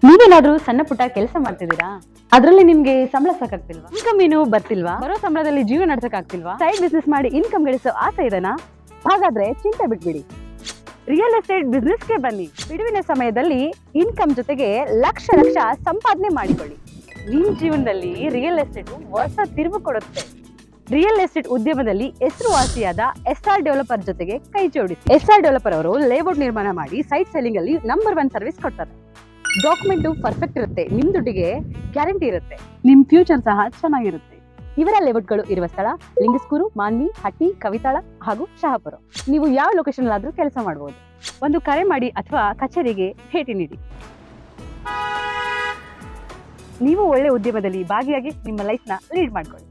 ನೀವೇನಾದ್ರೂ ಸಣ್ಣ ಪುಟ್ಟ ಕೆಲಸ ಮಾಡ್ತಿದ್ದೀರಾ? ಅದರಲ್ಲಿ ನಿಮ್ಗೆ ಸಂಬಳ ಸಾಕಾಗ್ತಿಲ್ವಾ? ಇನ್ಕಮ್ ಏನು ಬರ್ತಿಲ್ವಾ? ಬರೋ ಸಂಬಳದಲ್ಲಿ ಜೀವನ ನಡೆಸಕ್ ಆಗ್ತಿಲ್ವಾ? ಸೈಡ್ ಬಿಸ್ನೆಸ್ ಮಾಡಿ ಇನ್ಕಮ್ ಗಳಿಸೋ ಆಸೆ ಇದೆನಾ? ಹಾಗಾದ್ರೆ ಚಿಂತೆ ಬಿಟ್ಬಿಡಿ, ರಿಯಲ್ ಎಸ್ಟೇಟ್ ಬಿಸ್ನೆಸ್ಗೆ ಬನ್ನಿ. ಬಿಡುವಿನ ಸಮಯದಲ್ಲಿ ಇನ್ಕಮ್ ಜೊತೆಗೆ ಲಕ್ಷ ಲಕ್ಷ ಸಂಪಾದನೆ ಮಾಡಿಕೊಳ್ಳಿ. ನಿಮ್ ಜೀವನದಲ್ಲಿ ರಿಯಲ್ ಎಸ್ಟೇಟ್ ಹೊಸ ತಿರುವು ಕೊಡುತ್ತೆ. ರಿಯಲ್ ಎಸ್ಟೇಟ್ ಉದ್ಯಮದಲ್ಲಿ ಹೆಸರುವಾಸಿಯಾದ SR ಡೆವಲಪರ್ ಜೊತೆಗೆ ಕೈ ಜೋಡಿಸಿ. SR ಡೆವಲಪರ್ ಅವರು ಲೇಔಟ್ ನಿರ್ಮಾಣ ಮಾಡಿ ಸೈಟ್ ಸೆಲ್ಲಿಂಗ್ ಅಲ್ಲಿ ನಂಬರ್ 1 ಸರ್ವಿಸ್ ಕೊಡ್ತಾರೆ. ಡಾಕ್ಯುಮೆಂಟ್ ಪರ್ಫೆಕ್ಟ್ ಇರುತ್ತೆ, ನಿಮ್ ದುಡ್ಡಿಗೆ ಗ್ಯಾರಂಟಿ ಇರುತ್ತೆ, ನಿಮ್ ಫ್ಯೂಚರ್ ಸಹ ಚೆನ್ನಾಗಿರುತ್ತೆ. ಇವರ ಲೇಔಟ್ಗಳು ಇರುವ ಸ್ಥಳ ಲಿಂಗಸ್ಕೂರು, ಮಾನ್ವಿ, ಹಟ್ಟಿ, ಕವಿತಾಳ ಹಾಗೂ ಶಹಾಪುರ. ನೀವು ಯಾವ ಲೊಕೇಶನ್ ಆದ್ರೂ ಕೆಲಸ ಮಾಡಬಹುದು. ಒಂದು ಕರೆ ಮಾಡಿ ಅಥವಾ ಕಚೇರಿಗೆ ಭೇಟಿ ನೀಡಿ. ನೀವು ಒಳ್ಳೆ ಉದ್ಯಮದಲ್ಲಿ ಭಾಗಿಯಾಗಿ ನಿಮ್ಮ ಲೈಫ್ ನ ಲೀಡ್ ಮಾಡ್ಕೊಳ್ಳಿ.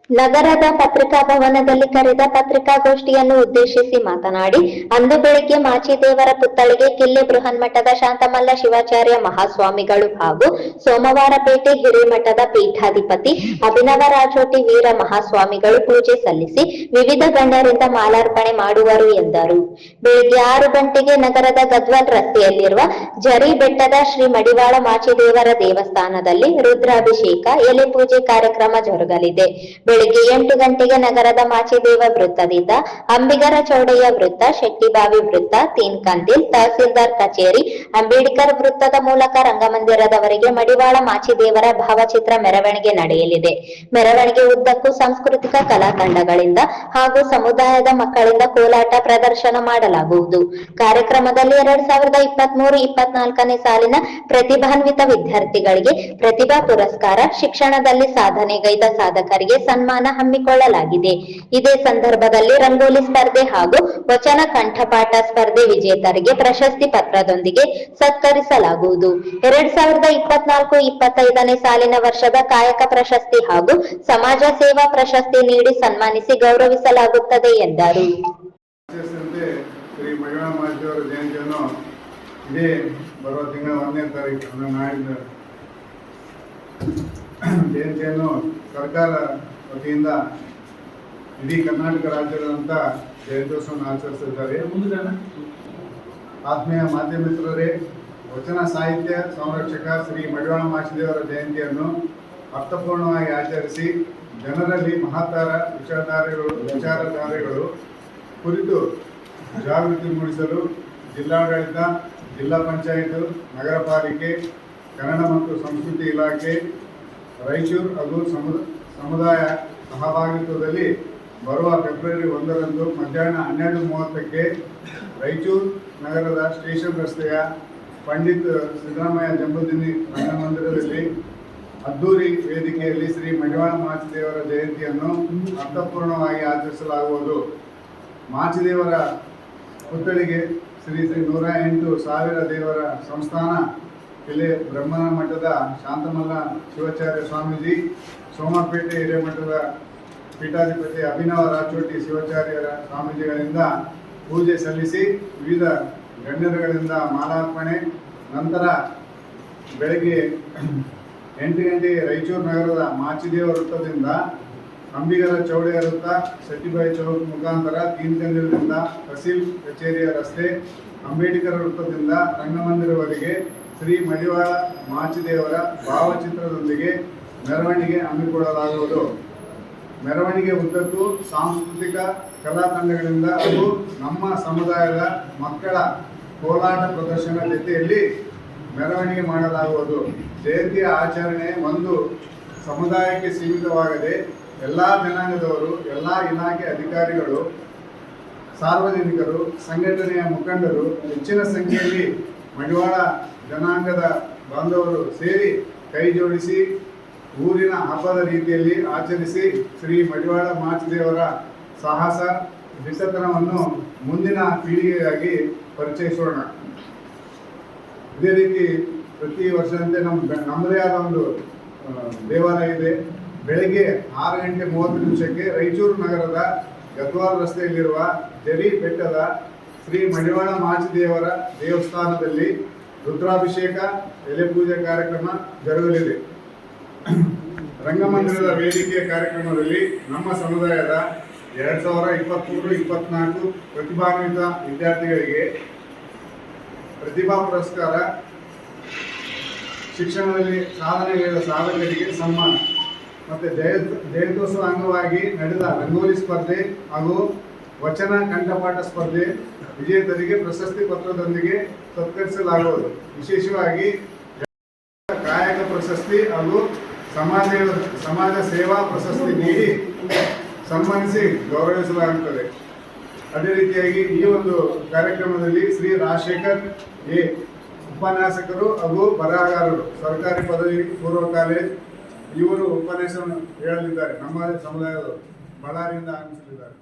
ನಗರದ ಪತ್ರಿಕಾ ಭವನದಲ್ಲಿ ಕರೆದ ಪತ್ರಿಕಾಗೋಷ್ಠಿಯನ್ನು ಉದ್ದೇಶಿಸಿ ಮಾತನಾಡಿ, ಅಂದು ಬೆಳಿಗ್ಗೆ ಮಾಚಿದೇವರ ಪುತ್ಥಳಿಗೆ ಕಿಲ್ಲೆ ಬೃಹನ್ಮಠದ ಶಾಂತಮಲ್ಲ ಶಿವಾಚಾರ್ಯ ಮಹಾಸ್ವಾಮಿಗಳು ಹಾಗೂ ಸೋಮವಾರಪೇಟೆ ಹಿರೇಮಠದ ಪೀಠಾಧಿಪತಿ ಅಭಿನವ ರಾಜೋಟಿ ವೀರ ಮಹಾಸ್ವಾಮಿಗಳು ಪೂಜೆ ಸಲ್ಲಿಸಿ ವಿವಿಧ ಗಣ್ಯರಿಂದ ಮಾಲಾರ್ಪಣೆ ಮಾಡುವರು ಎಂದರು. ಬೆಳಿಗ್ಗೆ 6 ಗಂಟೆಗೆ ನಗರದ ಗದ್ವಾಲ್ ರಸ್ತೆಯಲ್ಲಿರುವ ಜರಿ ಬೆಟ್ಟದ ಶ್ರೀ ಮಡಿವಾಳ ಮಾಚಿದೇವರ ದೇವಸ್ಥಾನದಲ್ಲಿ ರುದ್ರಾಭಿಷೇಕ, ಎಲೆ ಪೂಜೆ ಕಾರ್ಯಕ್ರಮ ಜರುಗಲಿದೆ. ಬೆಳಿಗ್ಗೆ 8 ಗಂಟೆಗೆ ನಗರದ ಮಾಚಿದೇವ ವೃತ್ತದಿಂದ ಅಂಬಿಗರ ಚೌಡಯ್ಯ ವೃತ್ತ, ಶೆಟ್ಟಿಬಾವಿ ವೃತ್ತ, ತೀನ್ಕಂದಿಲ್, ತಹಸೀಲ್ದಾರ್ ಕಚೇರಿ, ಅಂಬೇಡ್ಕರ್ ವೃತ್ತದ ಮೂಲಕ ರಂಗಮಂದಿರದವರೆಗೆ ಮಡಿವಾಳ ಮಾಚಿದೇವರ ಭಾವಚಿತ್ರ ಮೆರವಣಿಗೆ ನಡೆಯಲಿದೆ. ಮೆರವಣಿಗೆ ಉದ್ದಕ್ಕೂ ಸಾಂಸ್ಕೃತಿಕ ಕಲಾ ತಂಡಗಳಿಂದ ಹಾಗೂ ಸಮುದಾಯದ ಮಕ್ಕಳಿಂದ ಕೋಲಾಟ ಪ್ರದರ್ಶನ ಮಾಡಲಾಗುವುದು. ಕಾರ್ಯಕ್ರಮದಲ್ಲಿ 2023-24ನೇ ಸಾಲಿನ ಪ್ರತಿಭಾನ್ವಿತ ವಿದ್ಯಾರ್ಥಿಗಳಿಗೆ ಪ್ರತಿಭಾ ಪುರಸ್ಕಾರ, ಶಿಕ್ಷಣದಲ್ಲಿ ಸಾಧನೆಗೈದ ಸಾಧಕರಿಗೆ ಸನ್ಮಾನ ಹಮ್ಮಿಕೊಳ್ಳಲಾಗಿದೆ. ಇದೇ ಸಂದರ್ಭದಲ್ಲಿ ರಂಗೋಲಿ ಸ್ಪರ್ಧೆ ಹಾಗೂ ವಚನ ಕಂಠಪಾಠ ಸ್ಪರ್ಧೆ ವಿಜೇತರಿಗೆ ಪ್ರಶಸ್ತಿ ಪತ್ರದೊಂದಿಗೆ ಸತ್ಕರಿಸಲಾಗುವುದು. 2024-25ನೇ ಸಾಲಿನ ವರ್ಷದ ಕಾಯಕ ಪ್ರಶಸ್ತಿ ಹಾಗೂ ಸಮಾಜ ಸೇವಾ ಪ್ರಶಸ್ತಿ ನೀಡಿ ಸನ್ಮಾನಿಸಿ ಗೌರವಿಸಲಾಗುತ್ತದೆ ಎಂದರು. ಶ್ರೀ ಮಡಿವಾಳ ಮಾಚಿದೇವರ ಜಯಂತಿಯನ್ನು ಇದೇ ಬರುವ ತಿಂಗಳ 1ನೇ ತಾರೀಕು ನಾಡಿದ್ದು ಜಯಂತಿಯನ್ನು ಸರ್ಕಾರ ವತಿಯಿಂದ ಇಡೀ ಕರ್ನಾಟಕ ರಾಜ್ಯದಂತ ಜಯಂತ್ಯೋತ್ಸವವನ್ನು ಆಚರಿಸಿದ್ದಾರೆ. ಆತ್ಮೀಯ ಮಾಧ್ಯಮ ಮಿತ್ರರೇ, ವಚನ ಸಾಹಿತ್ಯ ಸಂರಕ್ಷಕ ಶ್ರೀ ಮಡಿವಾಳ ಮಾಚಿದೇವರ ಜಯಂತಿಯನ್ನು ಅರ್ಥಪೂರ್ಣವಾಗಿ ಆಚರಿಸಿ ಜನರಲ್ಲಿ ಮಹತ್ತರ ವಿಚಾರಧಾರೆಗಳು ಕುರಿತು ಜಾಗೃತಿ ಮೂಡಿಸಲು ಜಿಲ್ಲಾಡಳಿತ, ಜಿಲ್ಲಾ ಪಂಚಾಯತ್, ನಗರ ಪಾಲಿಕೆ, ಕನ್ನಡ ಮತ್ತು ಸಂಸ್ಕೃತಿ ಇಲಾಖೆ, ರಾಯಚೂರು ಹಾಗೂ ಸಮುದಾಯ ಸಹಭಾಗಿತ್ವದಲ್ಲಿ ಬರುವ ಫೆಬ್ರವರಿ 1ರಂದು ಮಧ್ಯಾಹ್ನ 12:30ಕ್ಕೆ ರಾಯಚೂರು ನಗರದ ಸ್ಟೇಷನ್ ರಸ್ತೆಯ ಪಂಡಿತ್ ಸಿದ್ದರಾಮಯ್ಯ ಜಂಬೂದಿನ್ನಿ ರಂಗಮಂದಿರದಲ್ಲಿ ಅದ್ದೂರಿ ವೇದಿಕೆಯಲ್ಲಿ ಶ್ರೀ ಮಡಿವಾಳ ಮಾಚಿದೇವರ ಜಯಂತಿಯನ್ನು ಅರ್ಥಪೂರ್ಣವಾಗಿ ಆಚರಿಸಲಾಗುವುದು. ಮಾಚಿದೇವರ ಪುತ್ಥಳಿಗೆ ಶ್ರೀ 108,000 ದೇವರ ಸಂಸ್ಥಾನ ಕಿಲ್ಲೆ ಬ್ರಹ್ಮನ ಮಠದ ಶಾಂತಮಲ್ಲ ಶಿವಾಚಾರ್ಯ ಸ್ವಾಮೀಜಿ, ಸೋಮವಾರಪೇಟೆ ಹಿರೇಮಠದ ಪೀಠಾಧಿಪತಿ ಅಭಿನವ ರಾಜೋಟಿ ಶಿವಾಚಾರ್ಯರ ಸ್ವಾಮೀಜಿಗಳಿಂದ ಪೂಜೆ ಸಲ್ಲಿಸಿ ವಿವಿಧ ಗಣ್ಯರುಗಳಿಂದ ಮಾಲಾರ್ಪಣೆ ನಂತರ ಬೆಳಗ್ಗೆ 8 ಗಂಟೆಗೆ ರಾಯಚೂರು ನಗರದ ಮಾಚಿದೇವ ವೃತ್ತದಿಂದ ಅಂಬಿಗರ ಚೌಡಯ್ಯ ವೃತ್ತ, ಶೆಟ್ಟಿಬಾಯಿ ಚೌಕ್ ಮುಖಾಂತರ ತೀನ್ಕಂದಿಲದಿಂದ ತಹಸೀಲ್ ಕಚೇರಿಯ ರಸ್ತೆ, ಅಂಬೇಡ್ಕರ್ ವೃತ್ತದಿಂದ ರಂಗಮಂದಿರವರೆಗೆ ಶ್ರೀ ಮಡಿವಾಳ ಮಾಚಿದೇವರ ಭಾವಚಿತ್ರದೊಂದಿಗೆ ಮೆರವಣಿಗೆ ಹಮ್ಮಿಕೊಳ್ಳಲಾಗುವುದು. ಮೆರವಣಿಗೆ ಉದ್ದಕ್ಕೂ ಸಾಂಸ್ಕೃತಿಕ ಕಲಾ ತಂಡಗಳಿಂದ ಹಾಗೂ ನಮ್ಮ ಸಮುದಾಯದ ಮಕ್ಕಳ ಕೋಲಾಟ ಪ್ರದರ್ಶನ ಜೊತೆಯಲ್ಲಿ ಮೆರವಣಿಗೆ ಮಾಡಲಾಗುವುದು. ಜಯಂತಿಯ ಆಚರಣೆ ಒಂದು ಸಮುದಾಯಕ್ಕೆ ಸೀಮಿತವಾಗದೆ ಎಲ್ಲ ಜನಾಂಗದವರು, ಎಲ್ಲ ಇಲಾಖೆ ಅಧಿಕಾರಿಗಳು, ಸಾರ್ವಜನಿಕರು, ಸಂಘಟನೆಯ ಮುಖಂಡರು ಹೆಚ್ಚಿನ ಸಂಖ್ಯೆಯಲ್ಲಿ ಮಡಿವಾಳ ಜನಾಂಗದ ಬಾಂಧವರು ಸೇರಿ ಕೈ ಜೋಡಿಸಿ ಊರಿನ ಹಬ್ಬದ ರೀತಿಯಲ್ಲಿ ಆಚರಿಸಿ ಶ್ರೀ ಮಡಿವಾಳ ಮಾಚಿದೇವರ ಸಾಹಸ ದಿಟ್ಟತನವನ್ನು ಮುಂದಿನ ಪೀಳಿಗೆಗಾಗಿ ಪರಿಚಯಿಸೋಣ. ಇದೇ ರೀತಿ ಪ್ರತಿ ವರ್ಷದಂತೆ ನಮ್ಮದೇ ಆದ ಒಂದು ದೇವಾಲಯ ಇದೆ. ಬೆಳಗ್ಗೆ 6:30 ರಾಯಚೂರು ನಗರದ ಗದ್ವಾಲ್ ರಸ್ತೆಯಲ್ಲಿರುವ ಜರಿ ಬೆಟ್ಟದ ಶ್ರೀ ಮಡಿವಾಳ ಮಾಚಿದೇವರ ದೇವಸ್ಥಾನದಲ್ಲಿ ರುದ್ರಾಭಿಷೇಕ, ಎಲೆ ಪೂಜೆ ಕಾರ್ಯಕ್ರಮ ಜರುಗಲಿದೆ. ರಂಗಮಂದಿರದ ವೇದಿಕೆಯ ಕಾರ್ಯಕ್ರಮದಲ್ಲಿ ನಮ್ಮ ಸಮುದಾಯದ 2023-24 ಪ್ರತಿಭಾನ್ವಿತ ವಿದ್ಯಾರ್ಥಿಗಳಿಗೆ ಪ್ರತಿಭಾ ಪುರಸ್ಕಾರ, ಶಿಕ್ಷಣದಲ್ಲಿ ಸಾಧನೆಗೈದ ಸಾಧಕರಿಗೆ ಸನ್ಮಾನ ಮತ್ತು ಜಯಂತ್ಯೋತ್ಸವ ಅಂಗವಾಗಿ ನಡೆದ ರಂಗೋಲಿ ಸ್ಪರ್ಧೆ ಹಾಗೂ ವಚನ ಕಂಠಪಾಠ ಸ್ಪರ್ಧೆ ವಿಜೇತರಿಗೆ ಪ್ರಶಸ್ತಿ ಪತ್ರದೊಂದಿಗೆ ಸತ್ಕರಿಸಲಾಗುವುದು. ವಿಶೇಷವಾಗಿ ಕಾಯಕ ಪ್ರಶಸ್ತಿ ಹಾಗೂ ಸಮಾಜ ಸೇವಾ ಪ್ರಶಸ್ತಿ ನೀಡಿ ಸನ್ಮಾನಿಸಿ ಗೌರವಿಸಲಾಗುತ್ತದೆ. ಅದೇ ರೀತಿಯಾಗಿ ಈ ಒಂದು ಕಾರ್ಯಕ್ರಮದಲ್ಲಿ ಶ್ರೀ ರಾಜಶೇಖರ್ ಎ ಉಪನ್ಯಾಸಕರು ಹಾಗೂ ಬರಹಗಾರರು, ಸರ್ಕಾರಿ ಪದವಿ ಪೂರ್ವ ಕಾಲೇಜ್, ಇವರು ಉಪನ್ಯಾಸವನ್ನು ಹೇಳಲಿದ್ದಾರೆ. ನಮ್ಮ ಸಮುದಾಯದವರು ಬಳ್ಳಾರಿಯಿಂದ ಆಗಮಿಸಲಿದ್ದಾರೆ.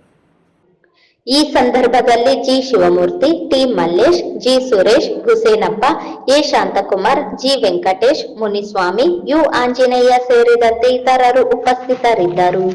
ಈ ಸಂದರ್ಭದಲ್ಲಿ G Shivamurthy, T Mallesh, G Suresh, Hussainappa, A Shanthakumar, G Venkatesh, Muniswamy, U Anjaneya ಸೇರಿದಂತೆ ಇತರರು ಉಪಸ್ಥಿತರಿದ್ದರು.